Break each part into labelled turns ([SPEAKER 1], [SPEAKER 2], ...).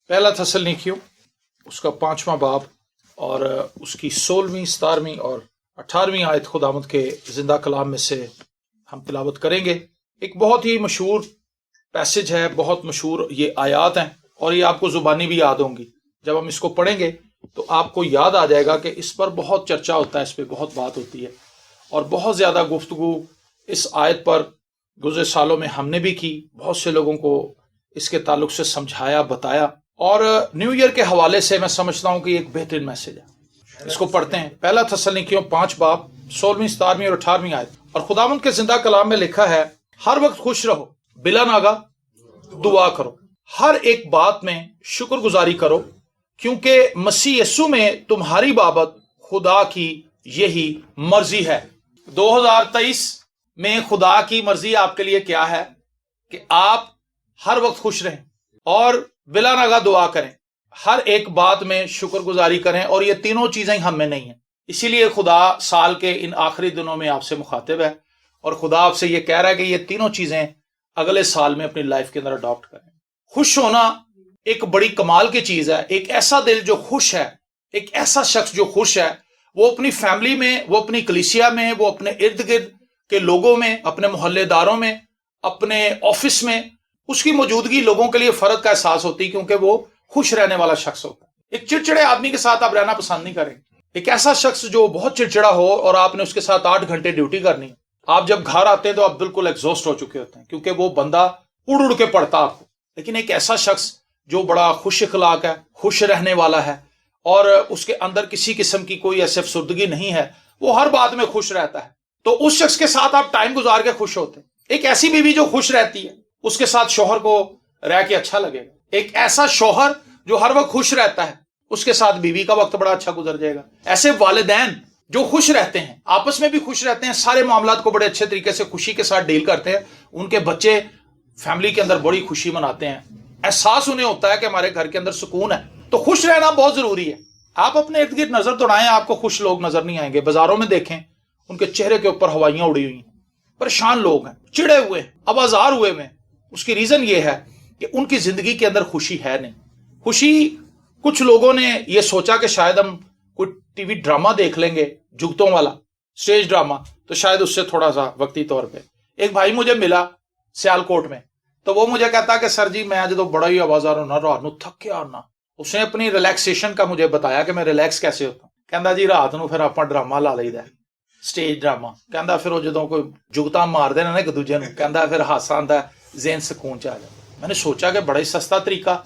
[SPEAKER 1] پہلا تسلنیکیوں اس کا 5واں باب اور اس کی 16ویں 17ویں اور 18ویں آیت خداوند کے زندہ کلام میں سے ہم تلاوت کریں گے۔ ایک بہت ہی مشہور پیسج ہے، بہت مشہور یہ آیات ہیں اور یہ آپ کو زبانی بھی یاد ہوں گی۔ جب ہم اس کو پڑھیں گے تو آپ کو یاد آ جائے گا کہ اس پر بہت چرچا ہوتا ہے، اس پہ بہت بات ہوتی ہے اور بہت زیادہ گفتگو اس آیت پر گزرے سالوں میں ہم نے بھی کی، بہت سے لوگوں کو اس کے تعلق سے سمجھایا، بتایا، اور نیو ایئر کے حوالے سے میں سمجھتا ہوں کہ یہ ایک بہترین میسج ہے۔ اس کو پڑھتے ہیں۔ پہلا تسلنیکیوں 5 باب 16ویں 17ویں اور 18ویں آیت۔ اور خداوند کے زندہ کلام میں لکھا ہے، ہر وقت خوش رہو، بلا ناگا دعا کرو، ہر ایک بات میں شکر گزاری کرو، کیونکہ مسیح یسوع میں تمہاری بابت خدا کی یہی مرضی ہے۔ 2023 میں خدا کی مرضی آپ کے لیے کیا ہے؟ کہ آپ ہر وقت خوش رہیں اور بلا ناگا دعا کریں، ہر ایک بات میں شکر گزاری کریں، اور یہ تینوں چیزیں ہم میں نہیں ہیں۔ اسی لیے خدا سال کے ان آخری دنوں میں آپ سے مخاطب ہے اور خدا آپ سے یہ کہہ رہا ہے کہ یہ تینوں چیزیں اگلے سال میں اپنی لائف کے اندر اڈاپٹ کریں۔ خوش ہونا ایک بڑی کمال کی چیز ہے۔ ایک ایسا دل جو خوش ہے، ایک ایسا شخص جو خوش ہے، وہ اپنی فیملی میں، وہ اپنی کلیسیا میں، وہ اپنے ارد گرد کے لوگوں میں، اپنے محلے داروں میں، اپنے آفس میں، اس کی موجودگی لوگوں کے لیے فرد کا احساس ہوتی ہے، کیونکہ وہ خوش رہنے والا شخص ہوتا ہے۔ ایک چڑچڑے آدمی کے ساتھ آپ رہنا پسند نہیں کریں۔ ایک ایسا شخص جو بہت چڑچڑا ہو اور آپ نے اس کے ساتھ 8 گھنٹے ڈیوٹی کرنی، آپ جب گھر آتے ہیں تو آپ بالکل ایگزاسٹ ہو چکے ہوتے ہیں، کیونکہ وہ بندہ اڑ اڑ کے پڑتا آپ کو۔ لیکن ایک ایسا شخص جو بڑا خوش اخلاق ہے، خوش رہنے والا ہے، اور اس کے اندر کسی قسم کی کوئی ایسے افسردگی نہیں ہے، وہ ہر بات میں خوش رہتا ہے، تو اس شخص کے ساتھ آپ ٹائم گزار کے خوش ہوتے ہیں۔ ایک ایسی بیوی جو خوش رہتی ہے، اس کے ساتھ شوہر کو رہ کے اچھا لگے گا۔ ایک ایسا شوہر جو ہر وقت خوش رہتا ہے، اس کے ساتھ بیوی کا وقت بڑا اچھا گزر جائے گا۔ ایسے والدین جو خوش رہتے ہیں، آپس میں بھی خوش رہتے ہیں، سارے معاملات کو بڑے اچھے طریقے سے خوشی کے ساتھ ڈیل کرتے ہیں، ان کے بچے فیملی کے اندر بڑی خوشی مناتے ہیں، احساس انہیں ہوتا ہے کہ ہمارے گھر کے اندر سکون ہے۔ تو خوش رہنا بہت ضروری ہے۔ آپ اپنے ارد گرد نظر دوڑائیں، آپ کو خوش لوگ نظر نہیں آئیں گے۔ بازاروں میں دیکھیں، ان کے چہرے کے اوپر ہوائیاں اڑی ہوئی ہیں، پریشان لوگ ہیں، چڑے ہوئے ہیں، آوازار ہوئے ہیں۔ اس کی ریزن یہ ہے کہ ان کی زندگی کے اندر خوشی ہے نہیں۔ خوشی، کچھ لوگوں نے یہ سوچا کہ شاید ہم کوئی ٹی وی ڈرامہ دیکھ لیں گے، جگتوں والا اسٹیج ڈرامہ، تو شاید اس سے تھوڑا سا وقتی طور پہ۔ ایک بھائی مجھے ملا سیالکوٹ میں، تو وہ مجھے کہتا کہ سر جی میں جدو بڑا ہی آوازار ہونا رات نو تھکے آنا۔ اس نے اپنی ریلیکسیشن کا مجھے بتایا کہ میں ریلیکس کیسے ہوتا ہوں۔ کہندا جی رات نو پھر آپ ڈرامہ لا لئیدا ہے، سٹیج ڈرامہ۔ کہندا پھر وہ جدوں کوئی جگتا مار دینا نا ایک دوجے نو، کہندا پھر ہاسا آندا ہے، ذہن سکون چ آ جاتا۔ میں نے سوچا کہ بڑا ہی سستا طریقہ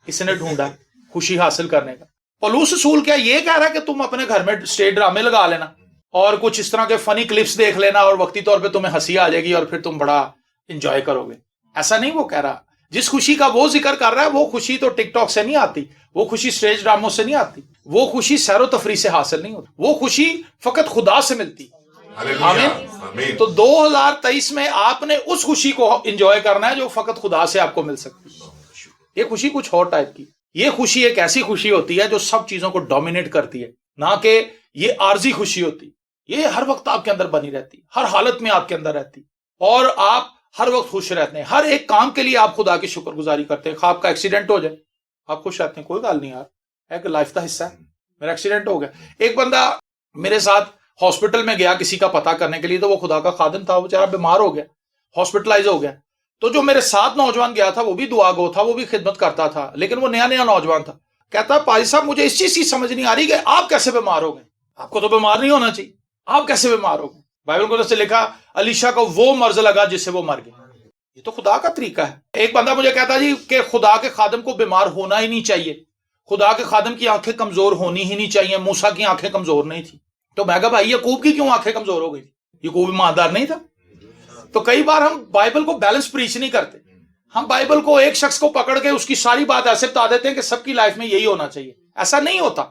[SPEAKER 1] اس نے ڈھونڈا خوشی حاصل کرنے کا۔ پولس رسول کیا یہ کہہ رہا ہے کہ تم اپنے گھر میں سٹیج ڈرامے لگا لینا اور کچھ اس طرح کے فنی کلپس دیکھ لینا اور وقتی طور پہ تمہیں ہنسی آ جائے گی اور پھر تم بڑا انجوائے کرو گے؟ ایسا نہیں وہ کہہ رہا۔ جس خوشی کا وہ ذکر کر رہا ہے، وہ خوشی تو ٹک ٹاک سے نہیں آتی، وہ خوشی سٹیج ڈراموں سے نہیں آتی، وہ خوشی سیر و تفریح سے حاصل نہیں ہوتی، وہ خوشی فقط خدا سے ملتی۔ آمین۔ تو 2023 میں آپ نے اس خوشی کو انجوائے کرنا ہے جو فقط خدا سے آپ کو مل سکتی ہے۔ یہ خوشی کچھ اور ٹائپ کی، یہ خوشی ایک ایسی خوشی ہوتی ہے جو سب چیزوں کو ڈومینیٹ کرتی ہے، نہ کہ یہ عارضی خوشی ہوتی۔ یہ ہر وقت آپ کے اندر بنی رہتی، ہر حالت میں آپ کے اندر رہتی، اور آپ ہر وقت خوش رہتے ہیں۔ ہر ایک کام کے لیے آپ خدا کی شکر گزاری کرتے ہیں۔ آپ کا ایکسیڈنٹ ہو جائے، آپ خوش رہتے ہیں، کوئی گل نہیں یار، ہے کہ لائف کا حصہ ہے، میرا ایکسیڈنٹ ہو گیا۔ ایک بندہ میرے ساتھ ہاسپٹل میں گیا کسی کا پتہ کرنے کے لیے، تو وہ خدا کا خادم تھا، وہ بیچارہ بیمار ہو گیا، ہاسپٹلائز ہو گیا۔ تو جو میرے ساتھ نوجوان گیا تھا وہ بھی دعا گو تھا، وہ بھی خدمت کرتا تھا، لیکن وہ نیا نوجوان تھا۔ کہتا پادری صاحب مجھے اس چیز کی سمجھ نہیں آ رہی کہ آپ کیسے بیمار ہو گئے؟ آپ کو تو بیمار نہیں ہونا چاہیے، آپ کیسے بیمار ہو گئے؟ بائبل کو سے لکھا علیشا کو وہ مرض لگا جس سے وہ مر گیا۔ یہ تو خدا کا طریقہ ہے۔ ایک بندہ مجھے کہتا جی کہ خدا کے خادم کو بیمار ہونا ہی نہیں چاہیے، خدا کے خادم کی آنکھیں کمزور ہونی ہی نہیں چاہیے، موسیٰ کی آنکھیں کمزور نہیں تھی۔ تو میں کہا بھائی یعقوب کی کیوں آنکھیں کمزور ہو گئی تھی؟ یعقوب ایماندار نہیں تھا؟ تو کئی بار ہم بائبل کو بیلنس پریچ نہیں کرتے، ہم بائبل کو ایک شخص کو پکڑ کے اس کی ساری بات ایسے بتا دیتے ہیں کہ سب کی لائف میں یہی ہونا چاہیے۔ ایسا نہیں ہوتا۔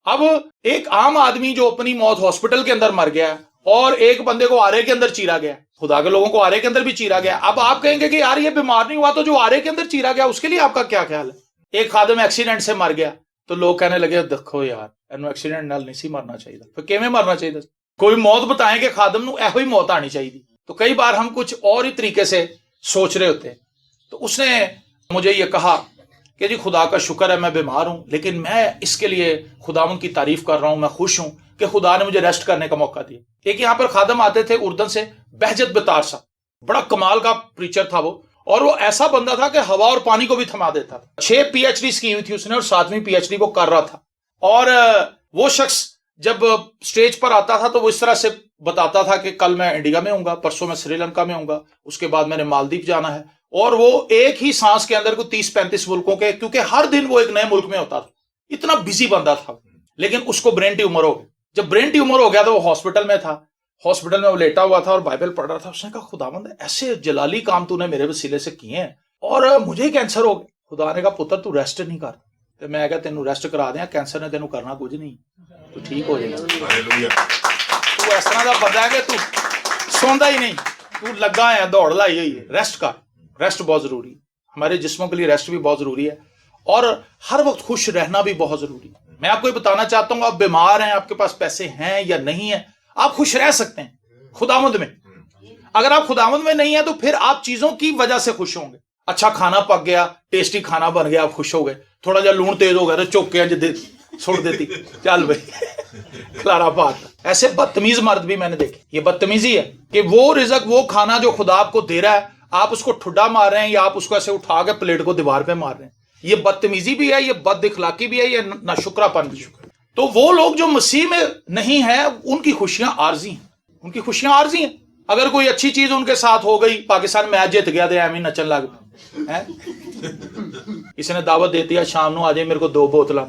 [SPEAKER 1] اب ایک عام آدمی جو اپنی موت ہاسپٹل کے اندر مر گیا اور ایک بندے کو آرے کے اندر چیرا گیا، خدا کے لوگوں کو آرے کے اندر بھی چیرا گیا۔ اب آپ کہیں گے کہ یار یہ بیمار نہیں ہوا، تو جو آرے کے اندر چیرا گیا اس کے لیے آپ کا کیا خیال ہے؟ ایک خادم ایکسیڈنٹ سے مر گیا تو لوگ کہنے لگے دیکھو یار اینو ایکسیڈنٹ نال نہیں سی مرنا چاہیے، پھر کیویں مرنا چاہیے؟ کوئی موت بتائیں کہ خادم نو ایہو ہی موت آنی چاہیے۔ تو کئی بار ہم کچھ اور ہی طریقے سے سوچ رہے ہوتے ہیں۔ تو اس نے مجھے یہ کہا کہ جی خدا کا شکر ہے میں بیمار ہوں، لیکن میں اس کے لیے خداوند کی تعریف کر رہا ہوں، میں خوش ہوں کہ خدا نے مجھے ریسٹ کرنے کا موقع دیا۔ ایک یہاں پر خادم آتے تھے اردن سے، بہجت بتار صاحب، بڑا کمال کا پریچر تھا وہ، اور وہ ایسا بندہ تھا کہ ہوا اور پانی کو بھی تھما دیتا تھا۔ 6 PhDs کی ہوئی تھی اس نے، اور 7ویں PhD وہ کر رہا تھا۔ اور وہ شخص جب سٹیج پر آتا تھا تو وہ اس طرح سے بتاتا تھا کہ کل میں انڈیا میں ہوں گا، پرسوں میں سری لنکا میں ہوں گا، اس کے بعد میں نے مالدیپ جانا ہے، اور وہ ایک ہی سانس کے اندر کو 30-35 ملکوں کے، کیونکہ ہر دن وہ ایک نئے ملک میں ہوتا تھا، اتنا بزی بندہ تھا۔ لیکن اس کو برین ٹیومر ہو گیا۔ جب برین ٹیومر ہو گیا تو وہ ہاسپٹل میں تھا، ہاسپٹل میں وہ لیٹا ہوا تھا اور بائبل پڑھ رہا تھا۔ اس نے کہا خداوند ایسے جلالی کام تو نے میرے وسیلے سے کیے ہیں، اور مجھے کینسر ہو گیا۔ خدا نے کہا پتر تو ریسٹ نہیں کر، تو میں کہا تینوں ریسٹ کرا دیا، کینسر نے تینوں کرنا کچھ نہیں، تو ٹھیک ہو جائے گا۔ تو اس طرح کا بندہ ہے کہ تو سوندا ہی نہیں، تو لگا ہے، دوڑ لائی ہوئی ہے۔ ریسٹ کر، ریسٹ بہت ضروری ہے، ہمارے جسموں کے لیے ریسٹ بھی بہت ضروری ہے، اور ہر وقت خوش رہنا بھی بہت ضروری ہے۔ میں آپ کو یہ بتانا چاہتا ہوں، آپ بیمار ہیں، آپ کے پاس پیسے ہیں یا نہیں ہیں، آپ خوش رہ سکتے ہیں خداوند میں۔ اگر آپ خداوند میں نہیں ہیں تو پھر آپ چیزوں کی وجہ سے خوش ہوں گے۔ اچھا کھانا پک گیا، ٹیسٹی کھانا بن گیا، آپ خوش ہو گئے، تھوڑا جا لون تیز ہو گیا تو چوک کے چھوڑ دیتی، چل بھائی کھلارا پات۔ ایسے بدتمیز مرد بھی میں نے دیکھے۔ یہ بدتمیزی ہے کہ وہ رزق، وہ کھانا جو خدا آپ کو دے رہا ہے، آپ اس کو ٹھڈا مار رہے ہیں یا آپ اس کو ایسے اٹھا کے پلیٹ کو دیوار پہ مار رہے ہیں۔ یہ بدتمیزی بھی ہے، یہ بد اخلاقی بھی ہے، یہ ناشکرا پن بھی۔ تو وہ لوگ جو مسیح میں نہیں ہیں، ان کی خوشیاں عارضی ہیں، ان کی خوشیاں عارضی ہیں۔ اگر کوئی اچھی چیز ان کے ساتھ ہو گئی، پاکستان میچ جیت گیا تو ایویں نچن لگ پئے، کسی نے دعوت دیتی ہے شام نو آ جائے میرے کو 2 بوتلاں،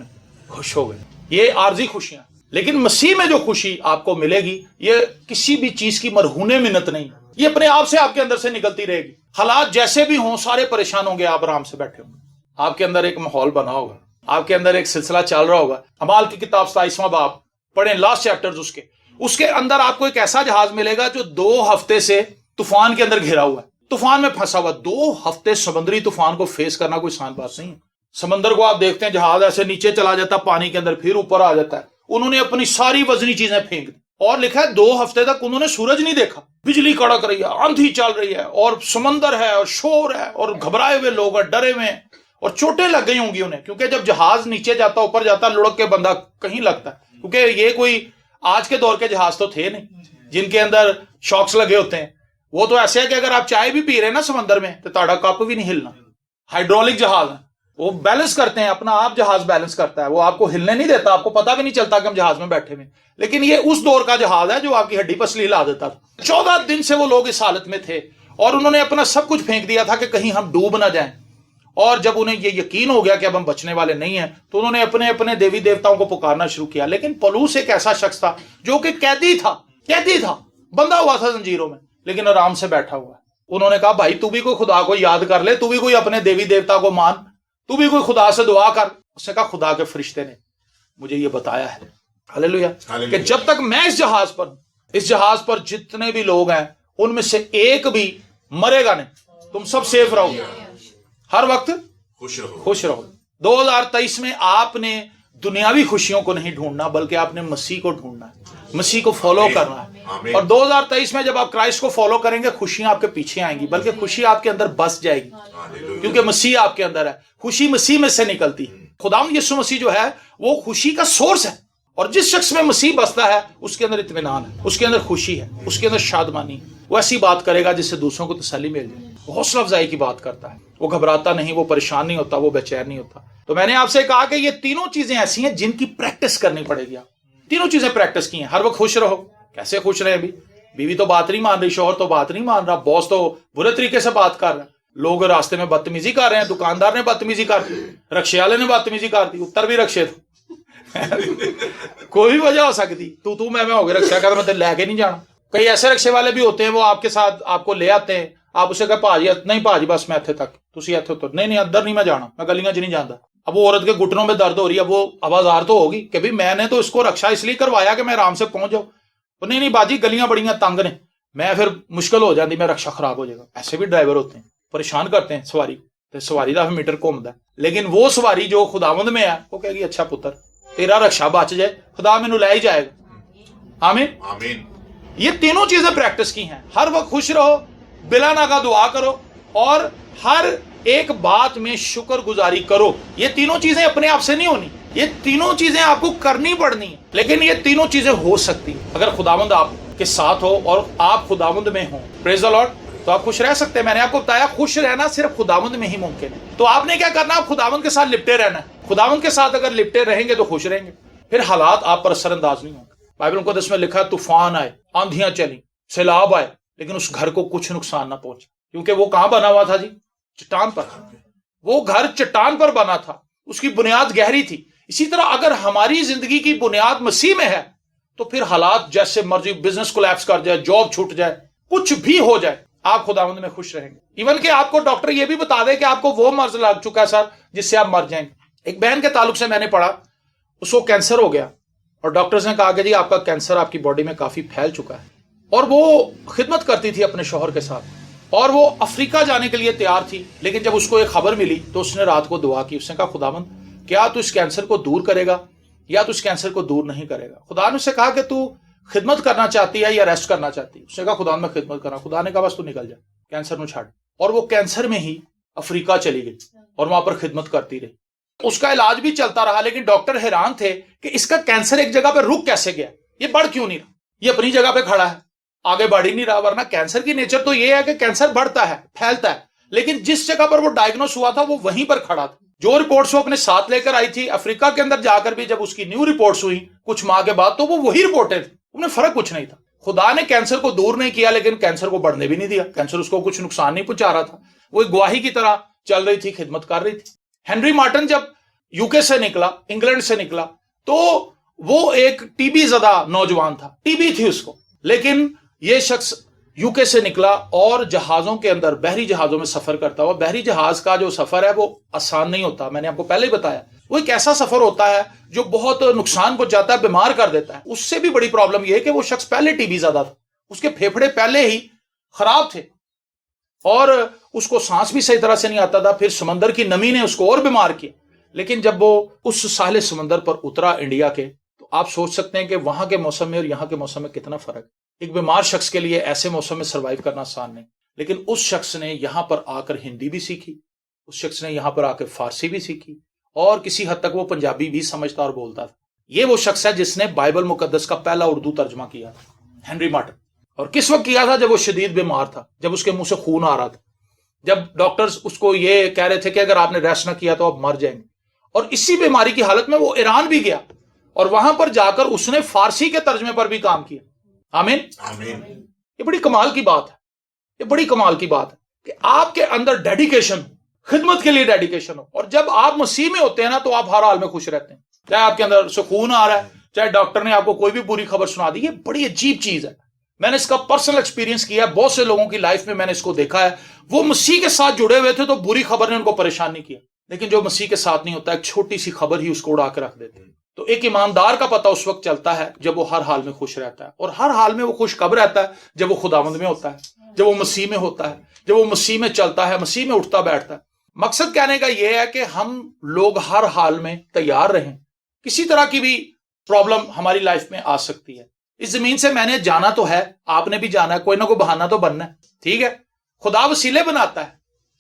[SPEAKER 1] خوش ہو گئے۔ یہ عارضی خوشیاں۔ لیکن مسیح میں جو خوشی آپ کو ملے گی، یہ کسی بھی چیز کی مرہون منت نہیں، یہ اپنے آپ سے آپ کے اندر سے نکلتی رہے گی۔ حالات جیسے بھی ہوں، سارے پریشان ہوں گے، آپ آرام سے بیٹھے ہوں گے، آپ کے اندر ایک ماحول بنا ہوگا، آپ کے اندر ایک سلسلہ چل رہا ہوگا۔ اعمال کی کتاب 27واں باب پڑھیں، لاسٹ چیپٹر اس کے اندر آپ کو ایک ایسا جہاز ملے گا جو 2 ہفتے سے طوفان کے اندر گھرا ہوا ہے، طوفان میں پھنسا ہوا۔ 2 ہفتے سمندری طوفان کو فیس کرنا کوئی آسان بات نہیں ہے۔ سمندر کو آپ دیکھتے ہیں، جہاز ایسے نیچے چلا جاتا ہے پانی کے اندر، پھر اوپر آ جاتا ہے۔ انہوں نے اپنی ساری وزنی چیزیں پھینک دی، اور لکھا ہے 2 ہفتے تک انہوں نے سورج نہیں دیکھا، بجلی کڑک رہی ہے، آندھی چل رہی ہے، اور سمندر ہے، اور شور ہے، اور گھبرائے ہوئے لوگ ہیں، ڈرے ہوئے ہیں، اور چوٹیں لگ گئی ہوں گی انہیں، کیونکہ جب جہاز نیچے جاتا اوپر جاتا، لڑک کے بندہ کہیں لگتا ہے، کیونکہ یہ کوئی آج کے دور کے جہاز تو تھے نہیں جن کے اندر شاکس لگے ہوتے ہیں۔ وہ تو ایسے ہے کہ اگر آپ چائے بھی پی رہے ہیں نا سمندر میں تو تاڑا کپ بھی نہیں ہلنا۔ ہائیڈرولک جہاز ہیں، وہ بیلنس کرتے ہیں، اپنا آپ جہاز بیلنس کرتا ہے، وہ آپ کو ہلنے نہیں دیتا، آپ کو پتہ بھی نہیں چلتا کہ ہم جہاز میں بیٹھے ہوئے۔ لیکن یہ اس دور کا جہاز ہے جو آپ کی ہڈی پسلی ہلا دیتا تھا۔ 14 دن سے وہ لوگ اس حالت میں تھے، اور انہوں نے اپنا سب کچھ پھینک دیا تھا کہ کہیں ہم ڈوب نہ جائیں۔ اور جب انہیں یہ یقین ہو گیا کہ اب ہم بچنے والے نہیں ہیں، تو انہوں نے اپنے اپنے دیوی دیوتاؤں کو پکارنا شروع کیا۔ لیکن پولوس ایک ایسا شخص تھا جو کہ قیدی تھا، بندھا ہوا تھا زنجیروں میں، لیکن آرام سے بیٹھا ہوا ہے۔ انہوں نے کہا بھائی تو بھی کوئی خدا کو یاد کر لے، تو بھی کوئی اپنے دیوی دیوتا کو مان، تو بھی کوئی خدا سے دعا کر۔ اس نے کہا خدا کے فرشتے نے مجھے یہ بتایا ہے، ہاللیلویا، کہ جب تک میں اس جہاز پر جتنے بھی لوگ ہیں ان میں سے ایک بھی مرے گا نہیں، تم سب سیف رہو گے، ہر وقت خوش رہو۔ 2023 میں آپ نے دنیاوی خوشیوں کو نہیں ڈھونڈنا، بلکہ آپ نے مسیح کو ڈھونڈنا ہے، مسیح کو فالو کرنا ہے۔ اور 2023 میں جب آپ کرائسٹ کو فالو کریں گے، خوشیاں آپ کے پیچھے آئیں گی، بلکہ خوشی آپ کے اندر بس جائے گی، کیونکہ مسیح آپ کے اندر ہے۔ خوشی مسیح میں سے نکلتی ہے۔ خداوند یسوع مسیح جو ہے وہ خوشی کا سورس ہے، اور جس شخص میں مسیح بستا ہے اس کے اندر اطمینان ہے، اس کے اندر خوشی ہے، اس کے اندر شادمانی۔ وہ ایسی بات کرے گا جس سے دوسروں کو تسلی مل جائے، وہ حوصلہ افزائی کی بات کرتا ہے، وہ گھبراتا نہیں، وہ پریشان نہیں ہوتا، وہ بے چین نہیں ہوتا۔ تو میں نے آپ سے کہا کہ یہ تینوں چیزیں ایسی ہیں جن کی پریکٹس کرنی پڑے گی۔ آپ تینوں چیزیں پریکٹس کی ہیں۔ ہر وقت خوش رہو۔ کیسے خوش رہے؟ ابھی بیوی تو بات نہیں مان رہی، شوہر تو بات نہیں مان رہا، باس تو برے طریقے سے بات کر رہا ہے، لوگ راستے میں بدتمیزی کر رہے ہیں، دکاندار نے بدتمیزی کر دی، رکشے والے نے بدتمیزی کر دی، اتر بھی رکشے تھے کوئی بھی وجہ ہو سکتی، تو میں ہو گیا رکشا کر، میں تو لے کے نہیں جانا۔ کئی ایسے رکشے والے بھی ہوتے ہیں، وہ آپ کے ساتھ آپ کو لے آتے ہیں، آپ اسے کہا پاجی نہیں پاجی بس میں اتنے تک، تسی اتنے تو نہیں اندر نہیں میں جانا، میں گلیاں چ نہیں جانا۔ اب وہ عورت کے گھٹنوں میں درد ہو رہی ہے، اب وہ آوازار تو ہوگی کہ بھائی میں نے تو اس کو رکشا اس لیے کروایا کہ میں آرام سے پہنچ جاؤں، نہیں باجی گلیاں بڑیاں تنگ نے، میں پھر مشکل ہو جاتی، میں رکشا خراب ہو جائے گا۔ ایسے بھی ڈرائیور ہوتے ہیں، پریشان کرتے ہیں سواری، تو سواری کا میٹر گھومتا ہے، لیکن وہ سواری جو خداوند میں ہے وہ کہے گی اچھا پتر تیرا رکشا بچ جائے، خدا مینوں لے ہی جائے گا۔ آمین۔ یہ تینوں چیزیں پریکٹس کی ہیں۔ ہر وقت خوش رہو، بلا ناغہ دعا کرو، اور ہر ایک بات میں شکر گزاری کرو. یہ تینوں چیزیں اپنے آپ سے نہیں ہونی, یہ تینوں چیزیں آپ کو کرنی پڑنی ہیں, لیکن یہ تینوں چیزیں ہو سکتی ہیں اگر خداوند آپ کے ساتھ ہو اور آپ خداوند میں ہوں. پریز دی لارڈ. تو آپ خوش رہ سکتے ہیں. میں نے آپ کو بتایا خوش رہنا صرف خداوند میں ہی ممکن ہے. تو آپ نے کیا کرنا, آپ خداوند کے ساتھ لپٹے رہنا ہے. خداوند کے ساتھ اگر لپٹے رہیں گے تو خوش رہیں گے, پھر حالات آپ پر اثر انداز نہیں ہوں گے. بائبل مقدس میں لکھا طوفان آئے, آندھیاں چلیں, سیلاب آئے, لیکن اس گھر کو کچھ نقصان نہ پہنچا, کیونکہ وہ کہاں بنا ہوا تھا جی؟ چٹان پر. وہ گھر چٹان پر بنا تھا, اس کی بنیاد گہری تھی. اسی طرح اگر ہماری زندگی کی بنیاد مسیح میں ہے تو پھر حالات جیسے مرضی, بزنس کولیپس کر جائے, جاب چھوٹ جائے, کچھ بھی ہو جائے, آپ خداوند میں خوش رہیں گے. ایون کہ آپ کو ڈاکٹر یہ بھی بتا دے کہ آپ کو وہ مرض لگ چکا ہے سر جس سے آپ مر جائیں گے. ایک بہن کے تعلق سے میں نے پڑھا, اس کو کینسر ہو گیا اور ڈاکٹرز نے کہا کہ جی آپ کا کینسر آپ کی باڈی میں کافی پھیل چکا ہے. اور وہ خدمت کرتی تھی اپنے شوہر کے ساتھ اور وہ افریقہ جانے کے لیے تیار تھی, لیکن جب اس کو ایک خبر ملی تو اس نے رات کو دعا کی. اس نے کہا خداوند کیا تو اس کینسر کو دور کرے گا یا تو اس کینسر کو دور نہیں کرے گا. خدا نے اس سے کہا کہ تو خدمت کرنا چاہتی ہے یا ریسٹ کرنا چاہتی ہے. اس نے کہا خدا میں خدمت کرنا. خدا نے کہا بس تو نکل جا, کینسر میں چھاڑ. اور وہ کینسر میں ہی افریقہ چلی گئی اور وہاں پر خدمت کرتی رہی. اس کا علاج بھی چلتا رہا, لیکن ڈاکٹر حیران تھے کہ اس کا کینسر ایک جگہ پہ رک کیسے گیا, یہ بڑھ کیوں نہیں رہا, یہ اپنی جگہ پہ کھڑا ہے, آگے بڑھ ہی نہیں رہا. ورنہ کینسر کی نیچر تو یہ ہے کہ کینسر بڑھتا ہے, پھیلتا ہے, لیکن جس جگہ پر وہ ڈائگنوس ہوا تھا وہ وہیں پر کھڑا تھا. جو رپورٹس وہ اپنے ساتھ لے کر آئی تھی افریقہ کے اندر جا کر بھی, جب اس کی نیو رپورٹس ہوئی کچھ ماہ کے بعد, تو وہ وہی رپورٹیں تھیں, انہیں فرق کچھ نہیں تھا. خدا نے کینسر کو دور نہیں کیا, لیکن کینسر کو بڑھنے بھی نہیں دیا. کینسر اس کو کچھ نقصان نہیں پہنچا رہا تھا, وہ ایک گواہی کی طرح چل رہی تھی, خدمت کر رہی تھی. ہنری مارٹن جب یو کے سے نکلا, انگلینڈ سے نکلا, تو وہ ایک ٹی بی زدہ نوجوان تھا, ٹی بی تھی اس کو, لیکن یہ شخص یو کے سے نکلا اور جہازوں کے اندر, بحری جہازوں میں سفر کرتا ہوا. بحری جہاز کا جو سفر ہے وہ آسان نہیں ہوتا, میں نے آپ کو پہلے ہی بتایا. وہ ایک ایسا سفر ہوتا ہے جو بہت نقصان پہنچاتا ہے, بیمار کر دیتا ہے. اس سے بھی بڑی پرابلم یہ ہے کہ وہ شخص پہلے ٹی بی زدہ تھا, اس کے پھیپھڑے پہلے ہی خراب تھے اور اس کو سانس بھی صحیح طرح سے نہیں آتا تھا. پھر سمندر کی نمی نے اس کو اور بیمار کیا. لیکن جب وہ اس ساحل سمندر پر اترا انڈیا کے, تو آپ سوچ سکتے ہیں کہ وہاں کے موسم میں اور یہاں کے موسم میں کتنا فرق ہے. ایک بیمار شخص کے لیے ایسے موسم میں سروائیو کرنا آسان نہیں, لیکن اس شخص نے یہاں پر آ کر ہندی بھی سیکھی, اس شخص نے یہاں پر آ کر فارسی بھی سیکھی, اور کسی حد تک وہ پنجابی بھی سمجھتا اور بولتا تھا. یہ وہ شخص ہے جس نے بائبل مقدس کا پہلا اردو ترجمہ کیا تھا, ہنری مارٹن. اور کس وقت کیا تھا؟ جب وہ شدید بیمار تھا, جب اس کے منہ سے خون آ رہا تھا, جب ڈاکٹرز اس کو یہ کہہ رہے تھے کہ اگر آپ نے ریسٹ نہ کیا تو آپ مر جائیں گے. اور اسی بیماری کی حالت میں وہ ایران بھی گیا اور وہاں پر جا کر اس نے فارسی کے ترجمے پر بھی کام کیا. آمین. یہ بڑی کمال کی بات ہے, یہ بڑی کمال کی بات ہے کہ آپ کے اندر ڈیڈیکیشن, خدمت کے لیے ڈیڈیکیشن ہو. اور جب آپ مسیح میں ہوتے ہیں نا, تو آپ ہر حال میں خوش رہتے ہیں, چاہے آپ کے اندر سکون آ رہا ہے, چاہے ڈاکٹر نے آپ کو کوئی بھی بری خبر سنا دی. یہ بڑی عجیب چیز ہے, میں نے اس کا پرسنل ایکسپیرینس کیا ہے, بہت سے لوگوں کی لائف میں میں نے اس کو دیکھا ہے. وہ مسیح کے ساتھ جڑے ہوئے تھے تو بری خبر نے ان کو پریشان نہیں کیا, لیکن جو مسیح کے ساتھ نہیں ہوتا, ایک چھوٹی سی خبر ہی اس کو اڑا کے رکھ دیتے ہیں. تو ایک ایماندار کا پتہ اس وقت چلتا ہے جب وہ ہر حال میں خوش رہتا ہے. اور ہر حال میں وہ خوش کب رہتا ہے؟ جب وہ خداوند میں ہوتا ہے, جب وہ مسیح میں ہوتا ہے, جب وہ مسیح میں چلتا ہے, مسیح میں اٹھتا بیٹھتا ہے. مقصد کہنے کا یہ ہے کہ ہم لوگ ہر حال میں تیار رہیں. کسی طرح کی بھی پرابلم ہماری لائف میں آ سکتی ہے. اس زمین سے میں نے جانا تو ہے, آپ نے بھی جانا ہے, کوئی نہ کوئی بہانہ تو بننا ہے, ٹھیک ہے. خدا وسیلے بناتا ہے.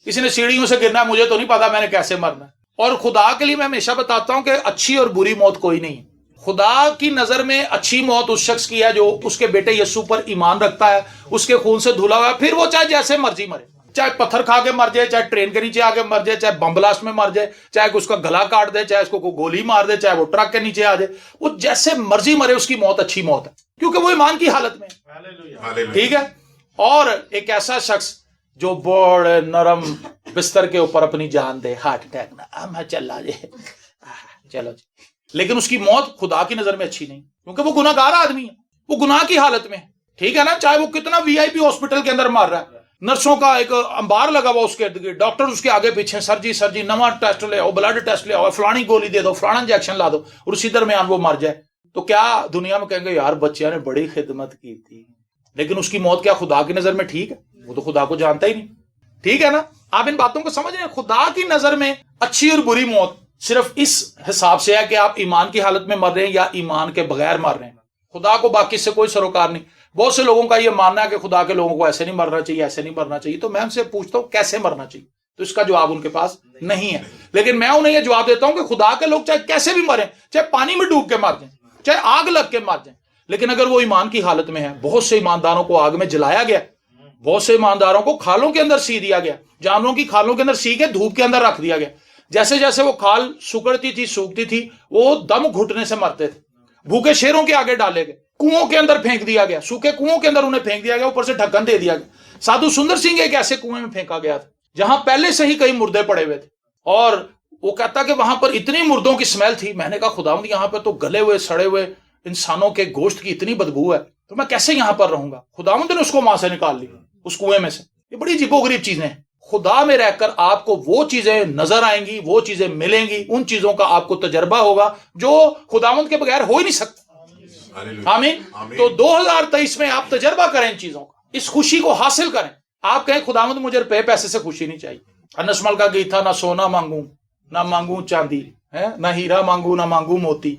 [SPEAKER 1] کسی نے سیڑھیوں سے گرنا ہے, مجھے تو نہیں پتا میں نے کیسے مرنا ہے. اور خدا کے لیے میں ہمیشہ بتاتا ہوں کہ اچھی اور بری موت کوئی نہیں ہے. خدا کی نظر میں اچھی موت اس شخص کی ہے جو اس کے بیٹے یسوع پر ایمان رکھتا ہے, اس کے خون سے دھلا ہوا ہے, پھر وہ چاہے جیسے مرضی مرے, چاہے پتھر کھا کے مر جائے, چاہے ٹرین کے نیچے آ کے مر جائے, چاہے بم بلاسٹ میں مر جائے, چاہے اس کا گلا کاٹ دے, چاہے اس کو گولی مار دے, چاہے وہ ٹرک کے نیچے آ جائے, وہ جیسے مرضی مرے, اس کی موت اچھی موت ہے, کیونکہ وہ ایمان کی حالت میں ہے, ٹھیک ہے. اور ایک ایسا شخص جو بڑے نرم بستر کے اوپر اپنی جان دے, ہارٹ اٹیک نہ چلا جائے, چلو جی, لیکن اس کی موت خدا کی نظر میں اچھی نہیں, کیونکہ وہ گناہ گار آدمی ہے, وہ گناہ کی حالت میں, ٹھیک ہے نا. چاہے وہ کتنا وی آئی پی ہاسپٹل کے اندر مر رہا ہے, نرسوں کا ایک انبار لگا ہوا اس کے ارد گرد, ڈاکٹر اس کے آگے پیچھے, سر جی نواں ٹیسٹ لے آؤ, بلڈ ٹیسٹ لے آؤ, فلانی گولی دے دو, فلانا انجیکشن لا دو, اور اسی درمیان وہ مر جائے, تو کیا دنیا میں کہیں گے یار بچیاں نے بڑی خدمت کی تھی, لیکن اس کی موت کیا خدا کی نظر میں ٹھیک ہے؟ وہ تو خدا کو جانتا ہی نہیں, ٹھیک ہے نا. آپ ان باتوں کو سمجھ رہے ہیں؟ خدا کی نظر میں اچھی اور بری موت صرف اس حساب سے ہے کہ آپ ایمان کی حالت میں مر رہے ہیں یا ایمان کے بغیر مر رہے ہیں. خدا کو باقی سے کوئی سروکار نہیں. بہت سے لوگوں کا یہ ماننا ہے کہ خدا کے لوگوں کو ایسے نہیں مرنا چاہیے, ایسے نہیں مرنا چاہیے. تو میں ان سے پوچھتا ہوں کیسے مرنا چاہیے, تو اس کا جواب ان کے پاس نہیں ہے. لیکن میں انہیں یہ جواب دیتا ہوں کہ خدا کے لوگ چاہے کیسے بھی مریں, چاہے پانی میں ڈوب کے مر جائیں, چاہے آگ لگ کے مر جائیں, لیکن اگر وہ ایمان کی حالت میں ہے, بہت سے ایمانداروں کو آگ میں جلایا گیا, بہت سے ایمانداروں کو کھالوں کے اندر سی دیا گیا, جانوروں کی کھالوں کے اندر سی کے دھوپ کے اندر رکھ دیا گیا. جیسے جیسے وہ کھال سکڑتی تھی, سوکھتی تھی, وہ دم گھٹنے سے مرتے تھے. بھوکے شیروں کے آگے ڈالے گئے, کنووں کے اندر پھینک دیا گیا, سوکھے کنووں کے اندر انہیں پھینک دیا گیا, اوپر سے ڈھکن دے دیا گیا. سادھو سندر سنگھ ایک ایسے کنویں میں پھینکا گیا تھا جہاں پہلے سے ہی کئی مردے پڑے ہوئے تھے, اور وہ کہتا کہ وہاں پر اتنی مردوں کی سمیل تھی. میں نے کہا خداوند یہاں پہ تو گلے ہوئے سڑے ہوئے انسانوں کے گوشت کی اتنی بدبو ہے, تو میں کیسے یہاں پر رہوں گا. خداوند نے اس کو وہاں سے نکال لی, اس کنویں میں سے. یہ بڑی عجیب و غریب چیزیں ہیں. خدا میں رہ کر آپ کو وہ چیزیں نظر آئیں گی, وہ چیزیں ملیں گی, ان چیزوں کا آپ کو تجربہ ہوگا جو خداوند کے بغیر ہو ہی نہیں سکتا. آمین. تو 2023 میں آپ تجربہ کریں ان چیزوں کا, اس خوشی کو حاصل کریں. آپ کہیں خداوند مجھے روپے پیسے سے خوشی نہیں چاہیے. انس مل کا گیت تھا, نہ سونا مانگوں نہ مانگوں چاندی, نہ ہیرا مانگوں نہ مانگوں موتی,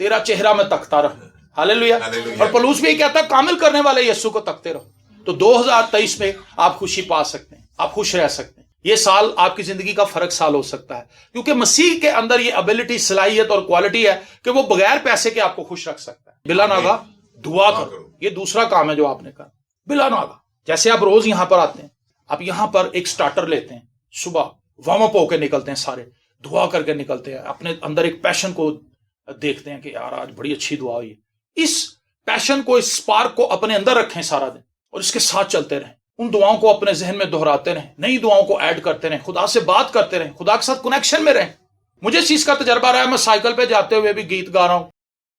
[SPEAKER 1] تیرا چہرہ میں تکتا رہوں. ہاللیلویا. اور پولس بھی یہ کہتا ہے کامل کرنے والے یسوع کو تکتے رہو. تو 2023 میں آپ خوشی پا سکتے ہیں, آپ خوش رہ سکتے ہیں. یہ سال آپ کی زندگی کا فرق سال ہو سکتا ہے, کیونکہ مسیح کے اندر یہ ابیلٹی, صلاحیت اور کوالٹی ہے کہ وہ بغیر پیسے کے آپ کو خوش رکھ سکتا ہے. بلا ناغہ دعا کرو, یہ دوسرا کام ہے جو آپ نے کہا. بلا ناغہ جیسے آپ روز یہاں پر آتے ہیں, آپ یہاں پر ایک سٹارٹر لیتے ہیں, صبح وارم اپ ہو کے نکلتے ہیں, سارے دعا کر کے نکلتے ہیں, اپنے اندر ایک پیشن کو دیکھتے ہیں کہ یار آج بڑی اچھی دعا ہوئی ہے. اس پیشن کو, اس سپارک کو اپنے اندر رکھیں سارا دن, اور اس کے ساتھ چلتے رہیں. ان دعاؤں کو اپنے ذہن میں دہراتے رہیں, نئی دعاؤں کو ایڈ کرتے رہیں, خدا سے بات کرتے رہیں, خدا کے ساتھ کنیکشن میں رہیں. مجھے اس چیز کا تجربہ رہا ہے, میں سائیکل پہ جاتے ہوئے بھی گیت گا رہا ہوں,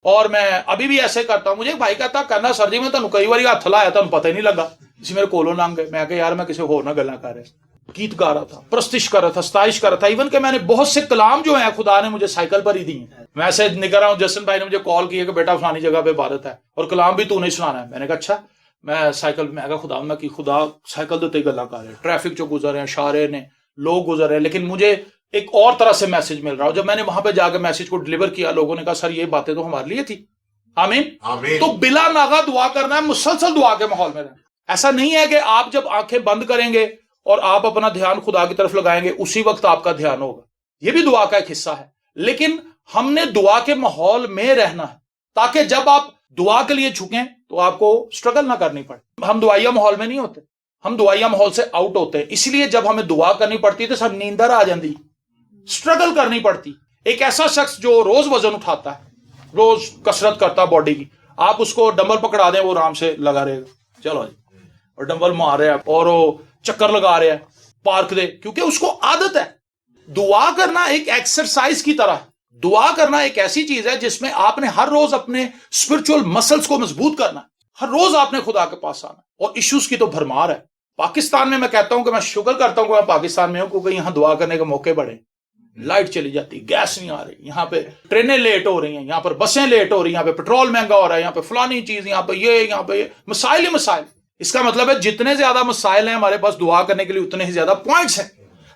[SPEAKER 1] اور میں ابھی بھی ایسے کرتا ہوں. مجھے ایک بھائی کہتا کہنا سر جی میں تمہیں کئی بار ہاتھ لایا, تمہیں پتہ ہی نہیں لگا, اسی میرے کولوں لنگ گئے. میں کہ یار میں کسی اور نہ گلا کر رہا, گیت گا رہا تھا, پرستش کر رہا تھا, ستائش کر رہا تھا. ایون کہ میں نے بہت سے کلام جو ہیں خدا نے مجھے سائیکل پر ہی دی ہیں. میں ایسے نکل رہا ہوں, جسن بھائی نے مجھے کال کی کہ بیٹا فلانی جگہ پہ عبادت ہے اور کلام بھی تو نہیں سنانا ہے. میں نے کہا اچھا. میں سائیکل میں کہا خدا میں کی خدا سائیکل دیتے گلا کر رہے, ٹریفک جو گزر رہے ہیں, اشارے نے لوگ گزر رہے ہیں, لیکن مجھے ایک اور طرح سے میسج مل رہا. جب میں نے وہاں پہ جا کے میسج کو ڈلیور کیا, لوگوں نے کہا سر یہ باتیں تو ہمارے لیے تھی. آمین. تو بلا ناغہ دعا کرنا ہے, مسلسل دعا کے ماحول میں رہنا. ایسا نہیں ہے کہ آپ جب آنکھیں بند کریں گے اور آپ اپنا دھیان خدا کی طرف لگائیں گے اسی وقت آپ کا دھیان ہوگا. یہ بھی دعا کا ایک حصہ ہے, لیکن ہم نے دعا کے ماحول میں رہنا ہے تاکہ جب آپ دعا کے لیے جھکیں تو آپ کو سٹرگل نہ کرنی پڑے. ہم دعائیا ماحول میں نہیں ہوتے, ہم دعائیا ماحول سے آؤٹ ہوتے ہیں. اس لیے جب ہمیں دعا کرنی پڑتی تو سب نیندر آ جاتی, سٹرگل کرنی پڑتی. ایک ایسا شخص جو روز وزن اٹھاتا ہے, روز کسرت کرتا باڈی کی, آپ اس کو ڈمبل پکڑا دیں وہ آرام سے لگا رہے گا, چلو جی, اور ڈمبل مار رہے ہیں اور وہ چکر لگا رہے ہیں پارک دے, کیونکہ اس کو عادت ہے. دعا کرنا ایک ایکسرسائز کی طرح ہے. دعا کرنا ایک ایسی چیز ہے جس میں آپ نے ہر روز اپنے اسپرچل مسلز کو مضبوط کرنا ہے. ہر روز آپ نے خدا کے پاس آنا, اور ایشوز کی تو بھرمار ہے. پاکستان میں کہتا ہوں کہ میں شکر کرتا ہوں کہ میں پاکستان میں ہوں, کیونکہ یہاں دعا کرنے کے موقع بڑے. لائٹ چلی جاتی, گیس نہیں آ رہی, یہاں پہ ٹرینیں لیٹ ہو رہی ہیں, یہاں پر بسیں لیٹ ہو رہی ہیں, یہاں پہ پیٹرول مہنگا ہو رہا ہے, یہاں پہ فلانی چیز, یہاں پہ یہ مسائل ہی مسائل. اس کا مطلب ہے جتنے زیادہ مسائل ہیں ہمارے پاس دعا کرنے کے لیے اتنے ہی زیادہ پوائنٹس ہیں.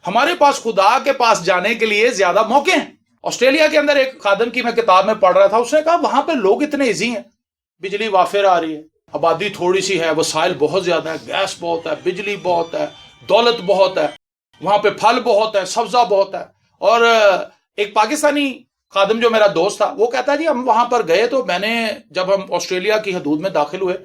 [SPEAKER 1] ہمارے پاس خدا کے پاس جانے کے لیے زیادہ موقع ہیں. آسٹریلیا کے اندر ایک خادم کی میں کتاب میں پڑھ رہا تھا, اس نے کہا وہاں پہ لوگ اتنے ایزی ہیں, بجلی وافر آ رہی ہے, آبادی تھوڑی سی ہے, وسائل بہت زیادہ ہے, گیس بہت ہے, بجلی بہت ہے, دولت بہت ہے, وہاں پہ پھل بہت ہے, سبزہ بہت ہے. اور ایک پاکستانی خادم جو میرا دوست تھا وہ کہتا ہے جی ہم وہاں پر گئے تو میں نے جب ہم آسٹریلیا کی حدود میں داخل ہوئے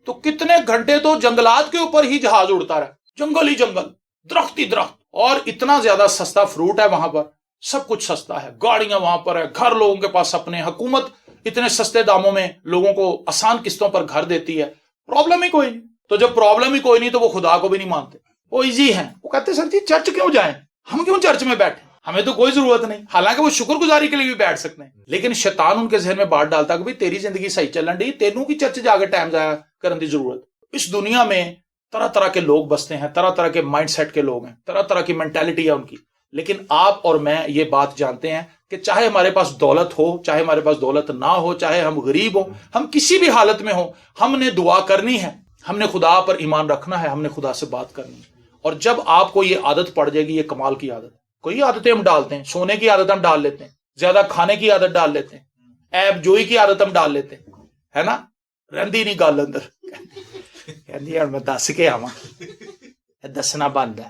[SPEAKER 1] تو کتنے گھنٹے تو جنگلات کے اوپر ہی جہاز اڑتا رہا, جنگل ہی جنگل, درخت ہی درخت, اور اتنا زیادہ سستا فروٹ ہے وہاں پر, سب کچھ سستا ہے, گاڑیاں وہاں پر ہے, گھر لوگوں کے پاس اپنے, حکومت اتنے سستے داموں میں لوگوں کو آسان قسطوں پر گھر دیتی ہے, پرابلم ہی کوئی نہیں. تو جب پرابلم ہی کوئی نہیں تو وہ خدا کو بھی نہیں مانتے, وہ ایزی ہیں. وہ کہتے سر جی چرچ کیوں جائیں, ہم کیوں چرچ میں بیٹھیں, ہمیں تو کوئی ضرورت نہیں. حالانکہ وہ شکر گزاری کے لیے بھی بیٹھ سکتے ہیں, لیکن شیطان ان کے ذہن میں بات ڈالتا کہ بھئی تیری زندگی صحیح چلن ڈی, تینوں کی چرچ جا کے ٹائم ضائع کرنے کی ضرورت. اس دنیا میں طرح طرح کے لوگ بستے ہیں, طرح طرح کے مائنڈ سیٹ کے لوگ ہیں, طرح طرح کی مینٹالٹی ہے ان کی. لیکن آپ اور میں یہ بات جانتے ہیں کہ چاہے ہمارے پاس دولت ہو, چاہے ہمارے پاس دولت نہ ہو, چاہے ہم غریب ہوں, ہم کسی بھی حالت میں ہوں, ہم نے دعا کرنی ہے, ہم نے خدا پر ایمان رکھنا ہے, ہم نے خدا سے بات کرنی ہے. اور جب آپ کو یہ عادت پڑ جائے گی, یہ کمال کی عادت ہے. کوئی عادتیں ہم ڈالتے ہیں, سونے کی عادت ہم ڈال لیتے ہیں, زیادہ کھانے کی عادت ڈال لیتے ہیں, ایب جوئی کی عادت ہم ڈال لیتے ہیں, ہے نا, رہندی نہیں گل اندر, کہندی یار میں دس کے آواں, دسنا بند ہے,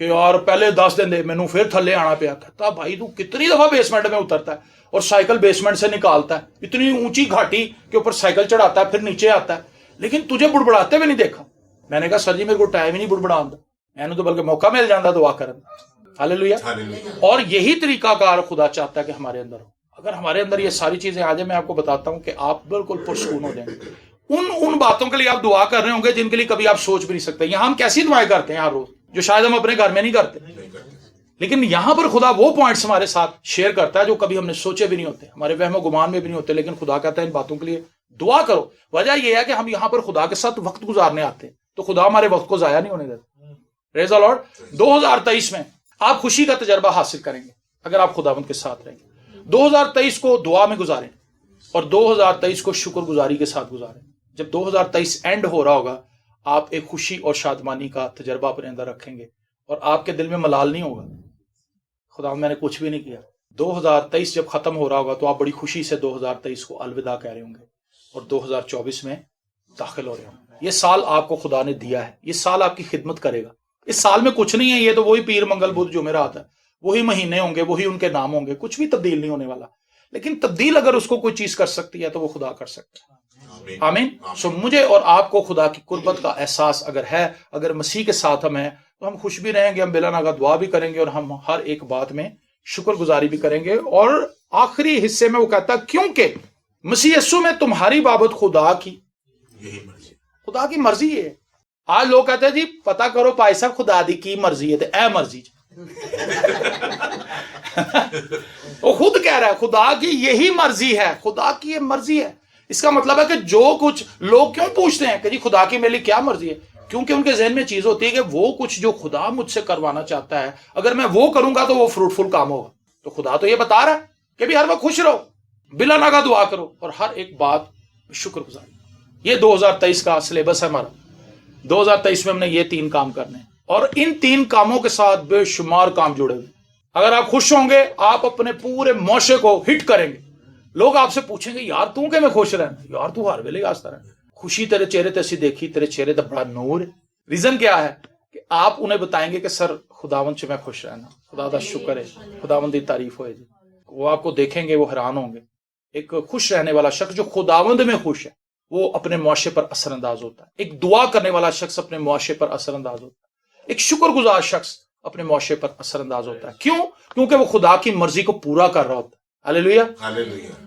[SPEAKER 1] کہ یار پہلے 10 دن دے مینوں پھر تھلے آنا پیا. کہتا بھائی تو کتنی دفعہ بیسمنٹ میں اترتا ہے اور سائیکل بیسمنٹ سے نکالتا ہے, اتنی اونچی گھاٹی کے اوپر سائیکل چڑھاتا ہے پھر نیچے آتا ہے, لیکن تجھے بڑبڑاتے ہوئے نہیں دیکھا. میں نے کہا سر جی میرے کو ٹائم ہی نہیں بڑبڑان دا, میں نے تو بلکہ موقع مل جاتا دعا کرنے. ہاللیلویا. اور یہی طریقہ کار خدا چاہتا ہے کہ ہمارے اندر ہو. اگر ہمارے اندر یہ ساری چیزیں آ جائیں, میں آپ کو بتاتا ہوں کہ آپ بالکل پرسکون ہو جائیں گے. ان باتوں کے لیے آپ دعا کر رہے ہوں گے جن کے لیے کبھی آپ سوچ بھی نہیں سکتے. یہاں ہم کیسی دعائیں کرتے ہیں ہر روز, جو شاید ہم اپنے گھر میں نہیں کرتے, لیکن یہاں پر خدا وہ پوائنٹس ہمارے ساتھ شیئر کرتا ہے جو کبھی ہم نے سوچے بھی نہیں ہوتے, ہمارے وہم و گمان میں بھی نہیں ہوتے, لیکن خدا کہتا ہے ان باتوں کے لیے دعا کرو. وجہ یہ ہے کہ ہم یہاں پر خدا کے ساتھ وقت گزارنے آتے ہیں, تو خدا ہمارے وقت کو ضائع نہیں ہونے دیتا. پریز دی لارڈ. 2023 میں آپ خوشی کا تجربہ حاصل کریں گے اگر آپ خداوند کے ساتھ رہیں گے. 2023 کو دعا میں گزاریں اور 2023 کو شکر گزاری کے ساتھ گزاریں. جب 2023 اینڈ ہو رہا ہوگا, آپ ایک خوشی اور شادمانی کا تجربہ اپنے اندر رکھیں گے اور آپ کے دل میں ملال نہیں ہوگا خدا میں نے کچھ بھی نہیں کیا. 2023 جب ختم ہو رہا ہوگا تو آپ بڑی خوشی سے 2023 کو الوداع کہہ رہے ہوں گے اور 2024 میں داخل ہو رہے ہوں گے. یہ سال آپ کو خدا نے دیا ہے, یہ سال آپ کی خدمت کرے گا. اس سال میں کچھ نہیں ہے, یہ تو وہی پیر منگل بدھ جمعرات ہے, وہی مہینے ہوں گے, وہی ان کے نام ہوں گے, کچھ بھی تبدیل نہیں ہونے والا. لیکن تبدیل اگر اس کو کوئی چیز کر سکتی ہے تو وہ خدا کر سکتا ہے. آمین. سو مجھے اور آپ کو خدا کی قربت کا احساس اگر ہے, اگر مسیح کے ساتھ ہم ہیں, تو ہم خوش بھی رہیں گے, ہم بلا ناغہ دعا بھی کریں گے اور ہم ہر ایک بات میں شکر گزاری بھی کریں گے. اور آخری حصے میں وہ کہتا ہے کیونکہ مسیح یسوع میں تمہاری بابت خدا کی مرضی ہے. آج لوگ کہتے ہیں جی پتا کرو پائی صاحب خدا دی کی مرضی ہے, اے مرضی وہ خود کہہ رہا ہے خدا کی یہی مرضی ہے, خدا کی یہ مرضی ہے. اس کا مطلب ہے کہ جو کچھ لوگ کیوں پوچھتے ہیں کہ جی خدا کی میرے لیے کیا مرضی ہے, کیونکہ ان کے ذہن میں چیز ہوتی ہے کہ وہ کچھ جو خدا مجھ سے کروانا چاہتا ہے اگر میں وہ کروں گا تو وہ فروٹفل کام ہوگا. تو خدا تو یہ بتا رہا ہے کہ بھی ہر وقت خوش رہو, بلا ناغہ دعا کرو اور ہر ایک بات شکر گزاری. یہ 2023 کا سلیبس ہے ہمارا. 2023 میں ہم نے یہ 3 کام کرنے ہیں اور ان 3 کاموں کے ساتھ بے شمار کام جڑے ہوئے. اگر آپ خوش ہوں گے آپ اپنے پورے معاشرے کو ہٹ کریں گے. لوگ آپ سے پوچھیں گے یار تو کہ میں خوش رہنا, یار تو ہر ویلے ہستا رہنا, خوشی تیرے چہرے تے سی دیکھی, تیرے چہرے تے بڑا نور ہے. ریزن کیا ہے کہ آپ انہیں بتائیں گے کہ سر خداوند سے میں خوش رہنا, خدا دا شکر ہے, خداوند دی تعریف ہوئے جی. وہ آپ کو دیکھیں گے وہ حیران ہوں گے. ایک خوش رہنے والا شخص جو خداوند میں خوش ہے وہ اپنے معاشرے پر اثر انداز ہوتا ہے. ایک دعا کرنے والا شخص اپنے معاشرے پر اثر انداز ہوتا ہے. ایک شکر گزار شخص اپنے معاشرے پر اثر انداز ہوتا ہے. کیوں؟ کیونکہ وہ خدا کی مرضی کو پورا کر رہا ہوتا ہے. ہاللیلویا.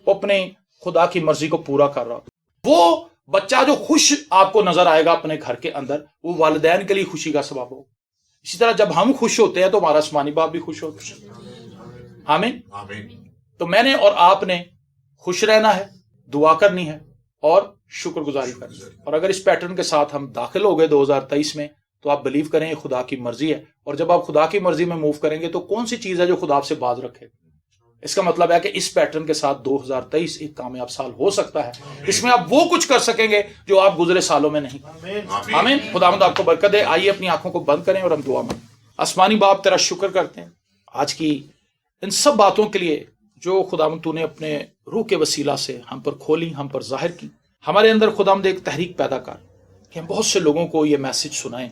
[SPEAKER 1] وہ اپنے خدا کی مرضی کو پورا کر رہا ہوتا ہے. وہ بچہ جو خوش آپ کو نظر آئے گا اپنے گھر کے اندر, وہ والدین کے لیے خوشی کا سبب ہوگا. اسی طرح جب ہم خوش ہوتے ہیں تو ہمارا آسمانی باپ بھی خوش ہوتا ہے. آمین. تو میں نے اور آپ نے خوش رہنا ہے, دعا کرنی ہے اور شکر گزاری کرنی ہے. اور اگر اس پیٹرن کے ساتھ ہم داخل ہو گئے 2023 میں تو آپ بلیو کریں یہ خدا کی مرضی ہے. اور جب آپ خدا کی مرضی میں موو کریں گے تو کون سی چیز ہے جو خدا آپ سے باز رکھے گا؟ اس کا مطلب ہے کہ اس پیٹرن کے ساتھ 2023 ایک کامیاب سال ہو سکتا ہے. اس میں آپ وہ کچھ کر سکیں گے جو آپ گزرے سالوں میں نہیں. آمین. خداوند آپ کو برکت دے. آئیے اپنی آنکھوں کو بند کریں اور ہم دعا مانگیں. آسمانی باپ تیرا شکر کرتے ہیں آج کی ان سب باتوں کے لیے جو خداوند تو نے اپنے روح کے وسیلہ سے ہم پر کھولی, ہم پر ظاہر کی. ہمارے اندر خداوند ایک تحریک پیدا کر کہ ہم بہت سے لوگوں کو یہ میسج سنائیں,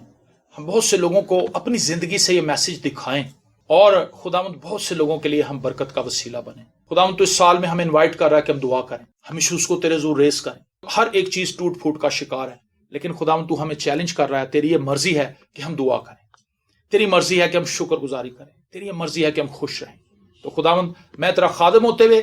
[SPEAKER 1] ہم بہت سے لوگوں کو اپنی زندگی سے یہ میسج دکھائیں اور خداوند بہت سے لوگوں کے لیے ہم برکت کا وسیلہ بنیں. خداوند تو اس سال میں ہمیں انوائٹ کر رہا ہے کہ ہم دعا کریں, ہمیشہ اس کو تیرے حضور ریز کریں. ہر ایک چیز ٹوٹ پھوٹ کا شکار ہے, لیکن خداوند تو ہمیں چیلنج کر رہا ہے. تیری یہ مرضی ہے کہ ہم دعا کریں, تیری مرضی ہے کہ ہم شکر گزاری کریں, تیری یہ مرضی ہے کہ ہم خوش رہیں. تو خداوند میں تیرا خادم ہوتے ہوئے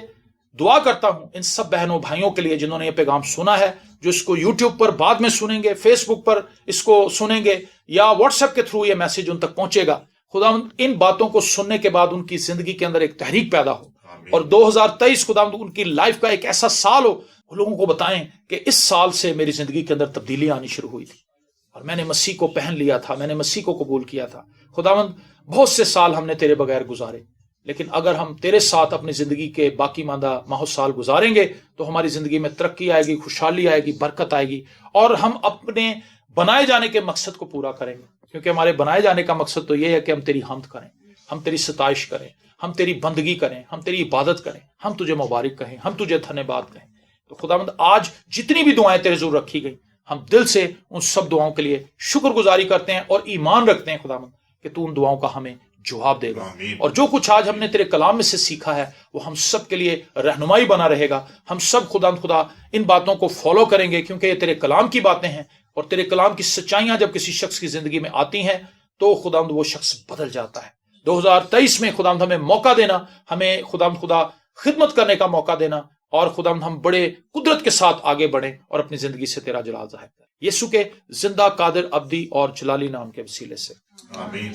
[SPEAKER 1] دعا کرتا ہوں ان سب بہنوں بھائیوں کے لیے جنہوں نے یہ پیغام سنا ہے, جو اس کو یوٹیوب پر بعد میں سنیں گے, فیس بک پر اس کو سنیں گے یا واٹس ایپ کے تھرو یہ میسج ان تک پہنچے گا. خداوند ان باتوں کو سننے کے بعد ان کی زندگی کے اندر ایک تحریک پیدا ہو اور 2023 خداوند ان کی لائف کا ایک ایسا سال ہو, وہ لوگوں کو بتائیں کہ اس سال سے میری زندگی کے اندر تبدیلی آنی شروع ہوئی تھی اور میں نے مسیح کو پہن لیا تھا, میں نے مسیح کو قبول کیا تھا. خداوند بہت سے سال ہم نے تیرے بغیر گزارے, لیکن اگر ہم تیرے ساتھ اپنی زندگی کے باقی ماندہ ماہ سال گزاریں گے تو ہماری زندگی میں ترقی آئے گی, خوشحالی آئے گی, برکت آئے گی اور ہم اپنے بنائے جانے کے مقصد کو پورا کریں گے. کیونکہ ہمارے بنائے جانے کا مقصد تو یہ ہے کہ ہم تیری حمد کریں, ہم تیری ستائش کریں, ہم تیری بندگی کریں, ہم تیری عبادت کریں, ہم تجھے مبارک کہیں, ہم تجھے دھنیہ واد کہیں. تو خداوند آج جتنی بھی دعائیں تیرے حضور رکھی گئی, ہم دل سے ان سب دعاؤں کے لیے شکر گزاری کرتے ہیں اور ایمان رکھتے ہیں خداوند کہ تو ان دعاؤں کا ہمیں جواب دے گا، اور جو کچھ آج ہم نے تیرے کلام میں سے سیکھا ہے وہ ہم سب کے لیے رہنمائی بنا رہے گا. ہم سب خدا ان باتوں کو فالو کریں گے، کیونکہ یہ تیرے کلام کی باتیں ہیں، اور تیرے کلام کی سچائیاں جب کسی شخص کی زندگی میں آتی ہیں تو خداوند وہ شخص بدل جاتا ہے. 2023 میں خداوند ہمیں موقع دینا، ہمیں خدا خدمت کرنے کا موقع دینا، اور خداوند ہم بڑے قدرت کے ساتھ آگے بڑھیں اور اپنی زندگی سے تیرا جلال ظاہر کریں. یسوع کے زندہ، قادر، ابدی اور جلالی نام کے وسیلے سے،
[SPEAKER 2] آمین.